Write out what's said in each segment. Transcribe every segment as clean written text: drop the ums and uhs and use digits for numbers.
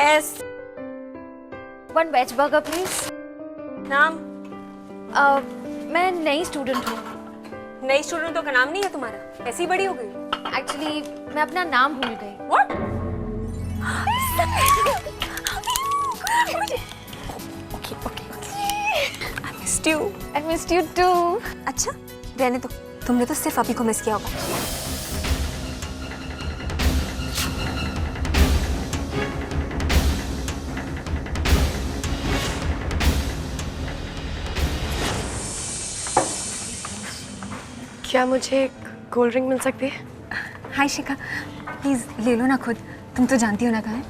Yes. One veg burger please. नाम? मैं नई स्टूडेंट हूँ। नई स्टूडेंटों का नाम नहीं है तुम्हारा? ऐसी बड़ी हो गई? एक्चुअली मैं अपना नाम भूल गई। What? Okay. I missed you. I missed you too. अच्छा, रहने दो। तुमने तो सिर्फ अभी को मिस किया होगा। क्या मुझे कोल्ड ड्रिंक मिल सकती है? हाय शिखा, प्लीज ले लो ना खुद। तुम तो जानती हो ना कहाँ है।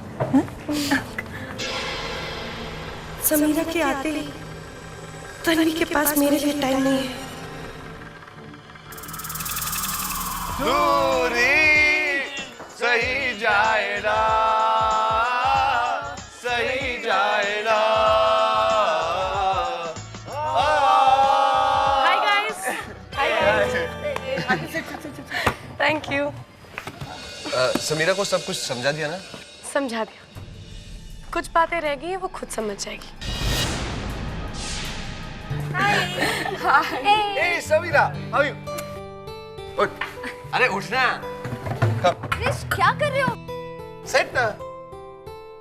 समीरा के आते ही तन्वी के पास मेरे लिए टाइम नहीं है। दूरी सही जाएगा, सही जाएगा। Hi guys. Thank you. Sameera को सब कुछ समझा दिया ना? समझा दिया। कुछ बातें रह गई हैं, वो खुद समझ जाएगी। Hey Samira, how are you? उठ, अरे उठना। क्रिश क्या कर रहे हो? सेट ना।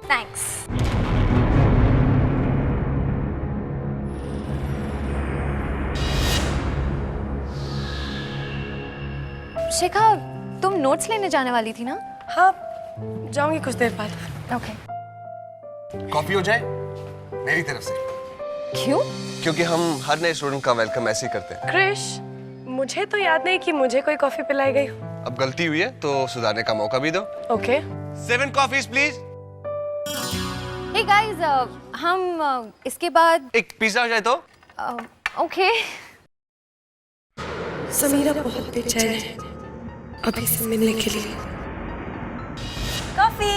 थैंक्स। शिखा, तुम नोट्स लेने जाने वाली थी ना? हाँ, जाऊंगी कुछ देर बाद। ओके। कॉफी हो जाए मेरी तरफ से। क्यों? क्योंकि हम हर नए स्टूडेंट का वेलकम ऐसे ही करते हैं। क्रिश, मुझे तो याद नहीं कि मुझे कोई कॉफी पिलाई गई हो। अब गलती हुई है तो सुधारने का मौका भी दो। Okay. 7 coffees please. Hey guys, हम इसके बाद एक पिज्जा हो जाए तो। ओके। समीरा बहुत बेचैन है अभी से मिलने के लिए। Coffee.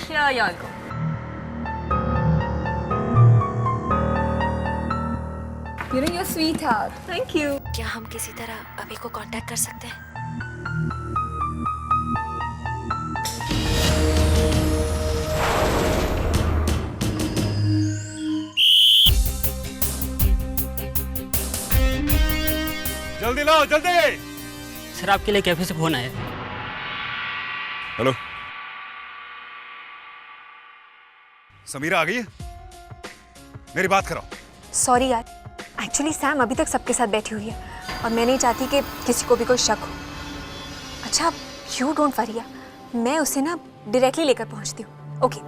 Here you go. You're a sweetheart. Thank you. क्या हम किसी तरह अभी को कांटेक्ट कर सकते हैं? जल्दी लाओ जल्दी। सर आपके लिए कैफे से फोन आया। हेलो, समीरा आ गई है? मेरी बात कराओ। सॉरी यार, एक्चुअली सैम अभी तक सबके साथ बैठी हुई है और मैं नहीं चाहती कि किसी को भी कोई शक हो। अच्छा, यू डोंट वरी, मैं उसे ना डायरेक्टली लेकर पहुंचती हूँ। ओके।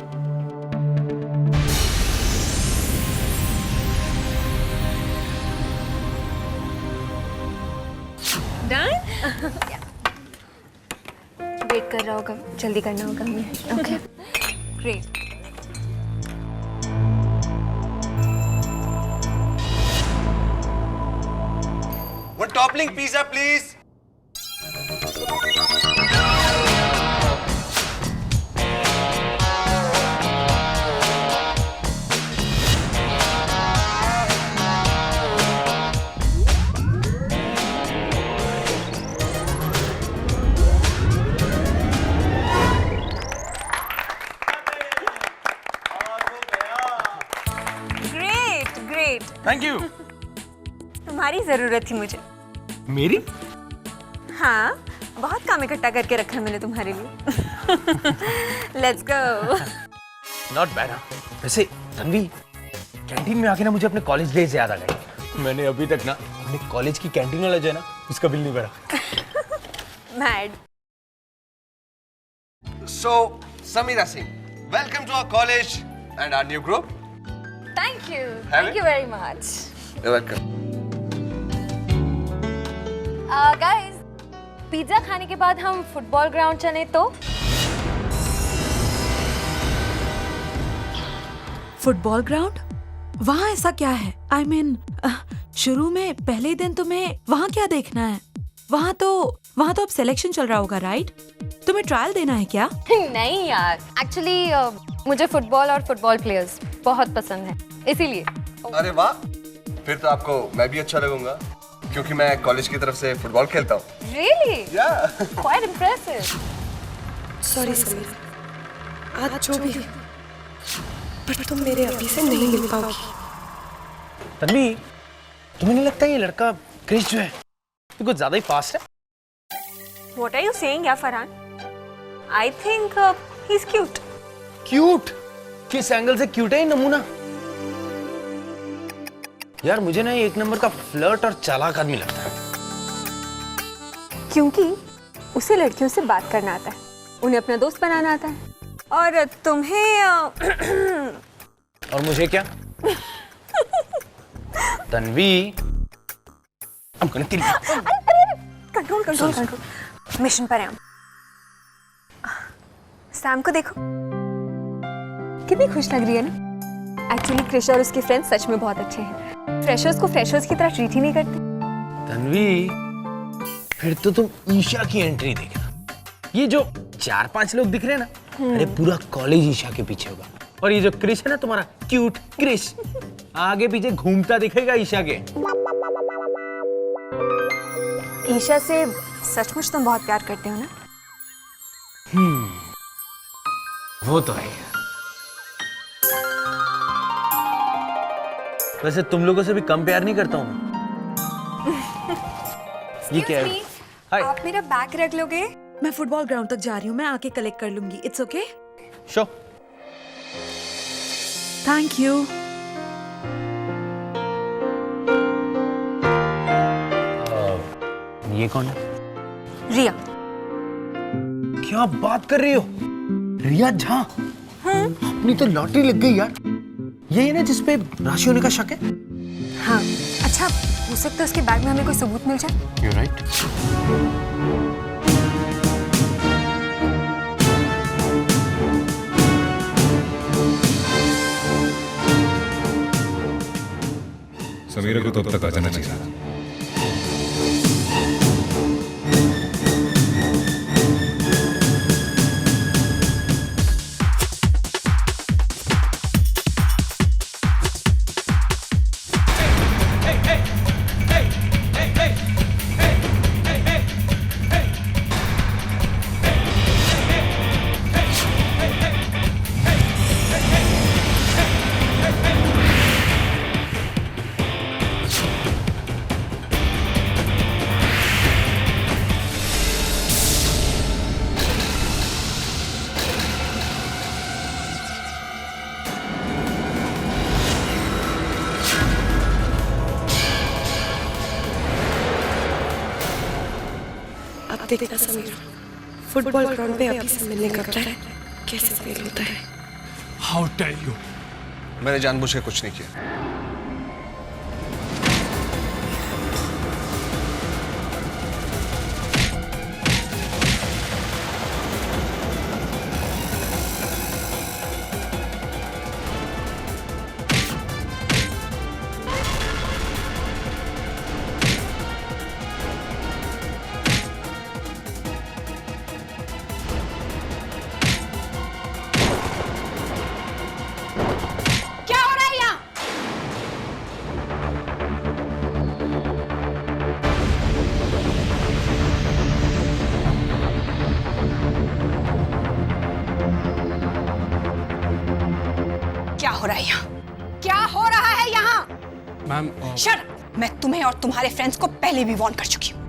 वेट कर रहा होगा, जल्दी करना होगा हमें। Okay, great. One toppling pizza please. Great. Thank you. तुम्हारी जरूरत थी मुझे। मेरी? हाँ, बहुत काम इकट्ठा करके रखा है मैंने तुम्हारे लिए। Let's go. Not bad. वैसे तन्वी, कैंटीन में आके ना मुझे अपने कॉलेज डेज याद आ गए। मैंने अभी तक ना अपने कॉलेज की कैंटीन वाला जो है ना उसका बिल नहीं भरा। Mad. So Samira Singh, welcome to our college and our new group. Thank you. Have Thank it? you very much. You're welcome. Guys, pizza खाने के बाद हम फुटबॉल ग्राउंड चले तो? Football ground? वहाँ ऐसा क्या है? I mean, शुरू में पहले दिन तुम्हें वहाँ क्या देखना है? वहाँ तो अब सिलेक्शन चल रहा होगा, राइट? तुम्हें ट्रायल देना है क्या? नहीं यार, एक्चुअली मुझे फुटबॉल और फुटबॉल प्लेयर्स बहुत पसंद है, इसीलिए। अरे वाह, फिर तो आपको मैं भी अच्छा लगूंगा क्योंकि मैं कॉलेज की तरफ से फुटबॉल खेलता हूँ। Really? Yeah. Quite impressive. Sorry Sameera, आज जो भी, पर तुम मेरे अभी से नहीं मिल पाओगी। तन्वी, तुम्हें नहीं लगता ये लड़का क्रिश जो है ये कुछ ज्यादा ही फास्ट है? What are you saying, yeah, Farhan? I think he's cute. Cute? किस एंगल से क्यूट है ये नमूना? यार मुझे ना ये एक नंबर का फ्लर्ट और चालाक आदमी लगता है। क्योंकि उसे लड़कियों से बात करना आता है, उन्हें अपना दोस्त बनाना आता है, और तुम्हें और मुझे क्या? Tanvi, I'm gonna kill you. Control mission पर हैं हम। सैम को देखो, कितनी खुश लग रही है ना। एक्चुअली क्रिश और उसके फ्रेंड्स सच में बहुत अच्छे हैं। फ्रेशर्स को फ्रेशर्स की तरह ट्रीट ही नहीं करते। तन्वी, फिर तो तुम ईशा की एंट्री देखना। ये जो 4-5 लोग दिख रहे हैं ना, अरे पूरा कॉलेज ईशा के पीछे होगा। और ये जो क्रिश है ना तुम्हारा क्यूट क्रिश, आगे पीछे घूमता दिखेगा ईशा के। ईशा से सचमुच तुम बहुत प्यार करते हो ना? वो तो है। वैसे तुम लोगों से भी कम प्यार नहीं करता हूँ मैं। ये क्या है? हाय। आप मेरा बैग रख लोगे? मैं फुटबॉल ग्राउंड तक जा रही हूँ, मैं आके कलेक्ट कर लूंगी। It's okay? Show. Thank you. ये कौन है? रिया। क्या बात कर रही हो? रिया झा? अपनी तो लॉटरी लग गई यार। यही है ना जिसपे राशि होने का शक है? हाँ, अच्छा हो सकता है उसके बैग में हमें कोई सबूत मिल जाए। You're right. समीरा को तो अब तक आ जाना चाहिए। अब देखना समीरा, फुटबॉल ग्राउंड पे अभी से मिलने का प्लान कैसे फेल होता है। How dare you? मैंने जानबूझ के कुछ नहीं किया। क्या हो रहा है यहाँ? क्या हो रहा है यहाँ? Ma'am shut! मैं तुम्हें और तुम्हारे फ्रेंड्स को पहले भी वार्न कर चुकी हूँ,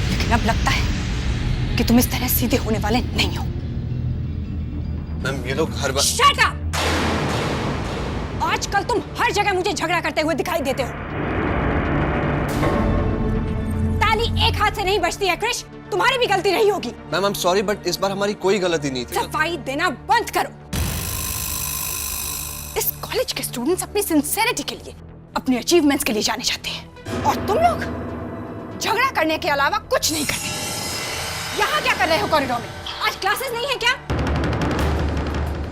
लेकिन अब लगता है कि तुम इस तरह सीधे होने वाले नहीं हो। मैम, ये लोग हर बार। Shut up! आजकल तुम हर जगह मुझे झगड़ा करते हुए दिखाई देते हो। ताली एक हाथ से नहीं बजती है क्रिश, तुम्हारी भी गलती नहीं होगी। Ma'am, I am sorry but इस बार हमारी कोई गलती नहीं थी। सफाई देना बंद करो। इस कॉलेज के स्टूडेंट्स अपनी सिंसेरिटी के लिए, अपने अचीवमेंट्स के लिए जाने जाते हैं, और तुम लोग झगड़ा करने के अलावा कुछ नहीं करते। यहाँ क्या कर रहे हो कॉरिडोर में? आज क्लासेस नहीं है क्या?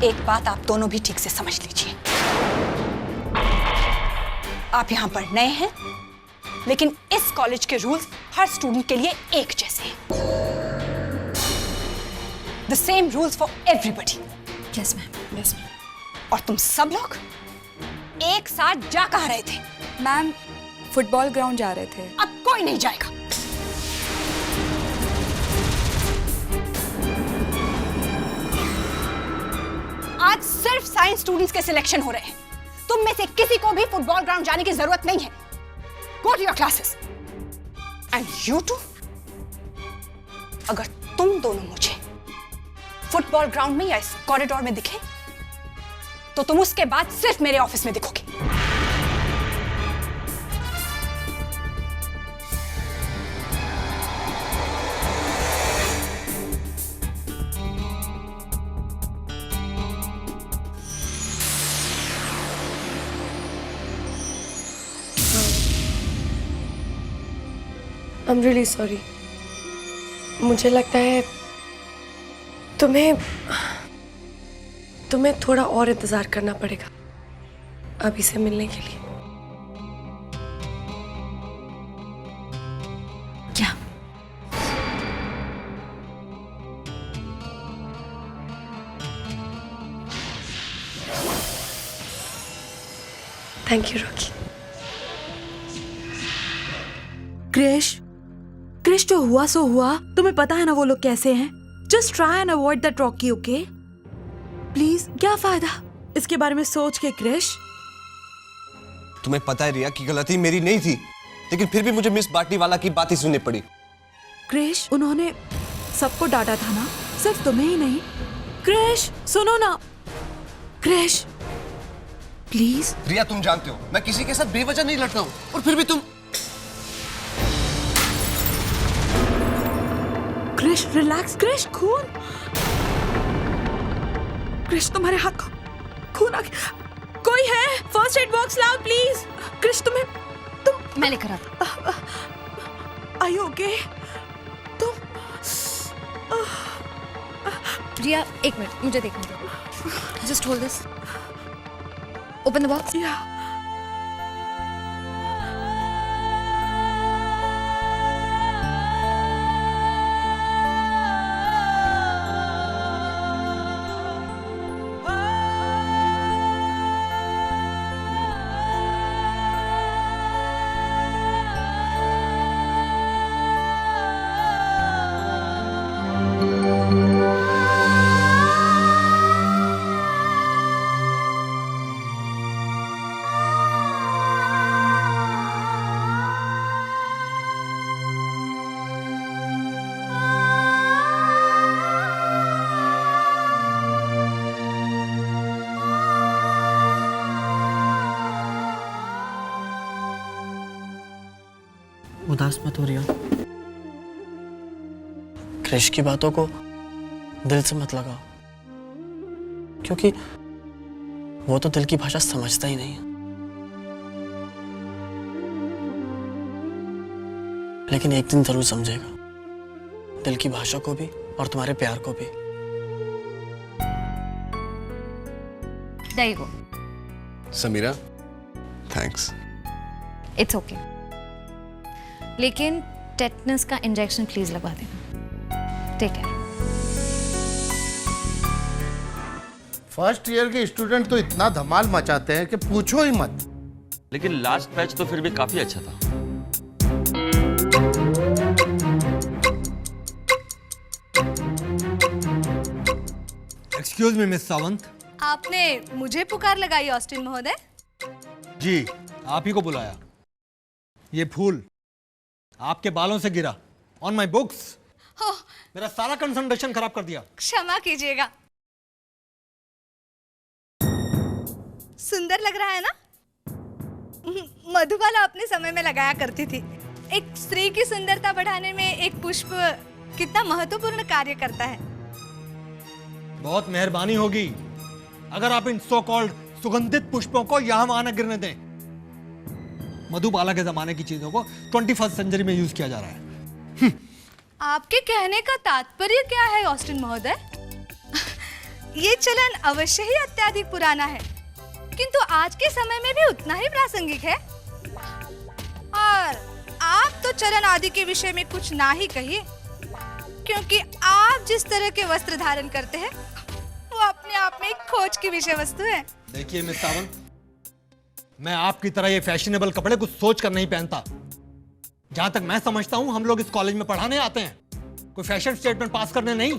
एक बात आप दोनों भी ठीक से समझ लीजिए, आप यहाँ पर नए हैं, लेकिन इस कॉलेज के रूल्स हर स्टूडेंट के लिए एक जैसे हैं। The same rules for everybody. Yes ma'am, yes ma'am. और तुम सब लोग एक साथ जा कहाँ रहे थे? मैम फुटबॉल ग्राउंड जा रहे थे। अब कोई नहीं जाएगा। आज सिर्फ साइंस स्टूडेंट्स के सिलेक्शन हो रहे हैं। तुम में से किसी को भी फुटबॉल ग्राउंड जाने की जरूरत नहीं है। Go to your classes. And you too, अगर तुम दोनों मुझे फुटबॉल ग्राउंड में या इस कॉरिडोर में दिखे तो तुम उसके बाद सिर्फ मेरे ऑफिस में दिखोगे। I'm really sorry. मुझे लगता है तुम्हें थोड़ा और इंतजार करना पड़ेगा अभी से मिलने के लिए। क्या? Thank you Rocky. क्रिश जो हुआ सो हुआ, तुम्हें पता है ना वो लोग कैसे हैं। Just try and avoid that Rocky, okay please. क्या फायदा इसके बारे में सोच के क्रिश। तुम्हें पता है रिया कि गलती मेरी नहीं थी, लेकिन फिर भी मुझे मिस बाटनी वाला की बात ही सुननी पड़ी। क्रिश उन्होंने सबको डांटा था ना, सिर्फ तुम्हें ही नहीं। क्रिश सुनो ना, क्रिश प्लीज। रिया तुम जानते हो मैं किसी के साथ बेवजह नहीं लड़ता हूँ, और फिर भी तुम। क्रिश रिलैक्स। क्रिश खून, क्रिश तुम्हारे हाथ को खून आ गया। कोई है? फर्स्ट एड बॉक्स लाओ प्लीज। क्रिश तुम मैं लेकर आता। Are you okay? तुम रिया एक मिनट, मुझे देखने दो। Just hold this, open the box. या उदास मत हो रही हो। क्रिश की बातों को दिल से मत लगाओ, क्योंकि वो तो दिल की भाषा समझता ही नहीं है। लेकिन एक दिन जरूर समझेगा, दिल की भाषा को भी और तुम्हारे प्यार को भी। There you go. Sameera thanks. It's okay, लेकिन टेटनस का इंजेक्शन प्लीज लगवा देना। Take care. फर्स्ट ईयर के स्टूडेंट तो इतना धमाल मचाते हैं कि पूछो ही मत। लेकिन लास्ट बैच तो फिर भी काफी अच्छा था। Excuse me miss Sawant. आपने मुझे पुकार लगाई ऑस्टिन महोदय? जी आप ही को बुलाया। ये फूल आपके बालों से गिरा ऑन माई बुक्स। मेरा सारा कंसंट्रेशन खराब कर दिया। क्षमा कीजिएगा। सुंदर लग रहा है ना? मधुबाला अपने समय में लगाया करती थी। एक स्त्री की सुंदरता बढ़ाने में एक पुष्प कितना महत्वपूर्ण कार्य करता है। बहुत मेहरबानी होगी अगर आप इन सो कॉल्ड सुगंधित पुष्पों को यहाँ वहां न गिरने दें। मधुबाला के जमाने की चीजों को 21st सेंचुरी में यूज किया जा रहा है। आपके कहने का तात्पर्य क्या है ऑस्टिन महोदय? ये चलन अवश्य ही अत्यधिक पुराना है, किंतु आज के समय में भी उतना ही प्रासंगिक है। और आप तो चलन आदि के विषय में कुछ ना ही कहिए, क्योंकि आप जिस तरह के वस्त्र धारण करते हैं वो अपने आप में एक खोज की विषय वस्तु है। देखिए मिस सावंत, मैं आपकी तरह ये फैशनेबल कपड़े कुछ सोच कर नहीं पहनता। जहां तक मैं समझता हूं हम लोग इस कॉलेज में पढ़ाने आते हैं, कोई फैशन स्टेटमेंट पास करने नहीं।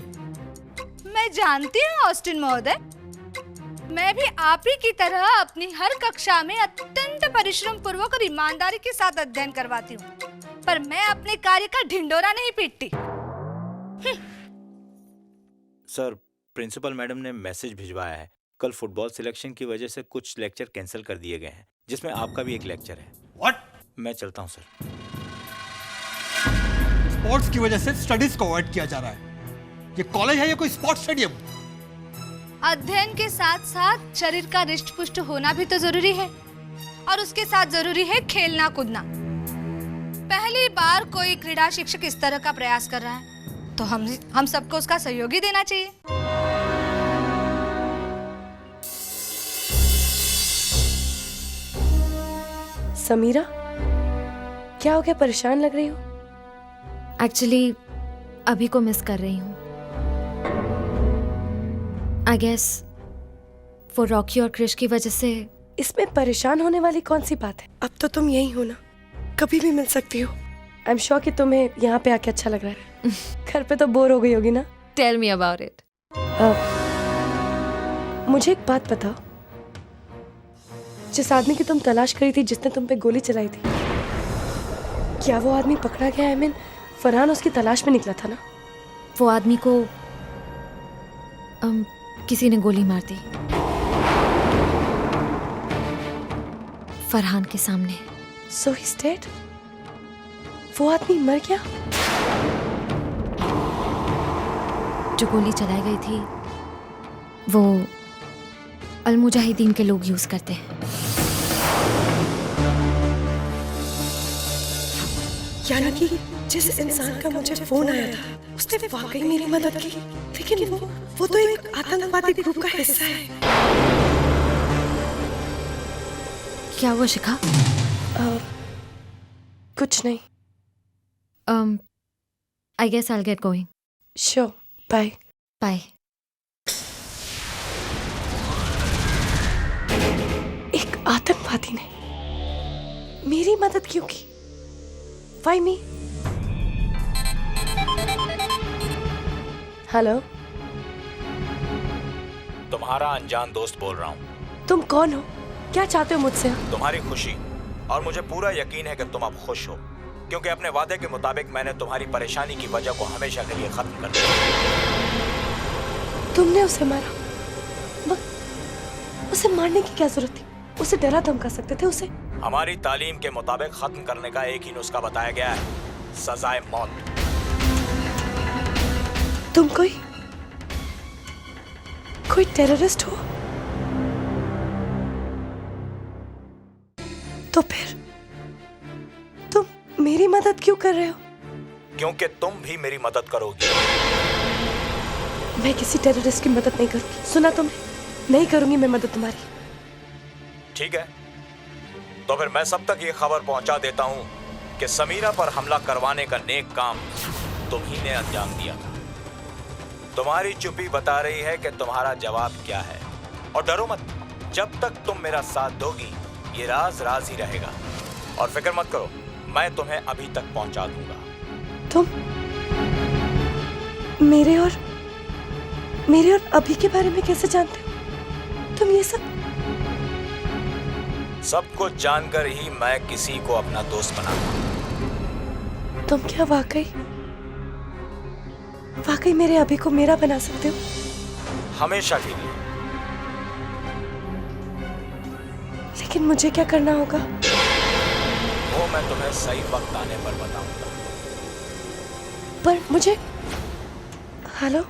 मैं जानती हूँ ऑस्टिन महोदय, मैं भी आप ही की तरह अपनी हर कक्षा में अत्यंत परिश्रम पूर्वक और ईमानदारी के साथ अध्ययन करवाती हूँ, पर मैं अपने कार्य का ढिंडोरा नहीं पीटती। सर, प्रिंसिपल मैडम ने मैसेज भिजवाया है। कल फुटबॉल सिलेक्शन की वजह से कुछ लेक्चर कैंसिल कर दिए गए हैं, जिसमें आपका भी एक लेक्चर है। What? मैं चलता हूँ सर। स्पोर्ट्स की वजह से स्टडीज को अवॉइड किया जा रहा है। ये कॉलेज है या कोई स्पोर्ट्स स्टेडियम? अध्ययन के साथ साथ शरीर का रिष्ट पुष्ट होना भी तो जरूरी है, और उसके साथ जरूरी है खेलना कूदना। पहली बार कोई क्रीड़ा शिक्षक इस तरह का प्रयास कर रहा है, तो हम सबको उसका सहयोग ही देना चाहिए। समीरा, क्या हो गया? परेशान लग रही हो। एक्चुअली अभी को मिस कर रही हूँ। आई गेस वो रॉकी और क्रिश की वजह से। इसमें परेशान होने वाली कौन सी बात है? अब तो तुम यही हो ना, कभी भी मिल सकती हो। आई एम श्योर कि तुम्हें यहाँ पे आके अच्छा लग रहा है। घर पे तो बोर हो गई होगी ना। Tell me about it. मुझे एक बात बताओ, जिस आदमी की तुम तलाश करी थी, जिसने तुम पे गोली चलाई थी, क्या वो आदमी पकड़ा गया? आई मीन फरहान उसकी तलाश में निकला था ना? वो आदमी को किसी ने गोली मार दी, फरहान के सामने। So he's dead? वो आदमी मर गया? जो गोली चलाई गई थी वो अल मुजाहिदीन के लोग यूज करते हैं। यानी कि जिस इंसान का मुझे फोन आया था, उसने वाकई मेरी मदद की, लेकिन वो तो एक आतंकवादी ग्रुप का हिस्सा है। क्या हुआ शिखा? कुछ नहीं। I guess I will get going. Sure, bye. Bye. एक आतंकवादी ने मेरी मदद क्यों की? Why me? हेलो, तुम्हारा अनजान दोस्त बोल रहा हूँ। तुम कौन हो? क्या चाहते हो मुझसे? तुम्हारी खुशी, और मुझे पूरा यकीन है कि तुम अब खुश हो, क्योंकि अपने वादे के मुताबिक मैंने तुम्हारी परेशानी की वजह को हमेशा के लिए खत्म कर दिया। तुमने उसे मारा? उसे मारने की क्या जरूरत थी? उसे डरा धमका सकते थे उसे। हमारी तालीम के मुताबिक खत्म करने का एक ही नुस्खा बताया गया है, सजाए मौत। तुम कोई टेररिस्ट हो? तो फिर तुम मेरी मदद क्यों कर रहे हो? क्योंकि तुम भी मेरी मदद करोगी। मैं किसी टेररिस्ट की मदद नहीं करूंगी। सुना तुमने? नहीं करूंगी मैं मदद तुम्हारी। ठीक है, तो फिर मैं सब तक ये खबर पहुंचा देता हूं कि समीरा पर हमला करवाने का नेक काम तुम ही ने अंजाम दिया था। तुम्हारी चुप्पी बता रही है कि तुम्हारा जवाब क्या है, और डरो मत, जब तक तुम मेरा साथ दोगी ये राज राज ही रहेगा। और फिक्र मत करो, मैं तुम्हें अभी तक पहुंचा दूंगा। तुम मेरे और अभी के बारे में कैसे जानते हो? तुम ये सब कुछ जानकर ही मैं किसी को अपना दोस्त बनाऊंगा। तुम क्या वाकई मेरे अभी को मेरा बना सकते हो? हमेशा के लिए। लेकिन मुझे क्या करना होगा? वो मैं तुम्हें सही वक्त आने पर बताऊंगा। पर मुझे हेलो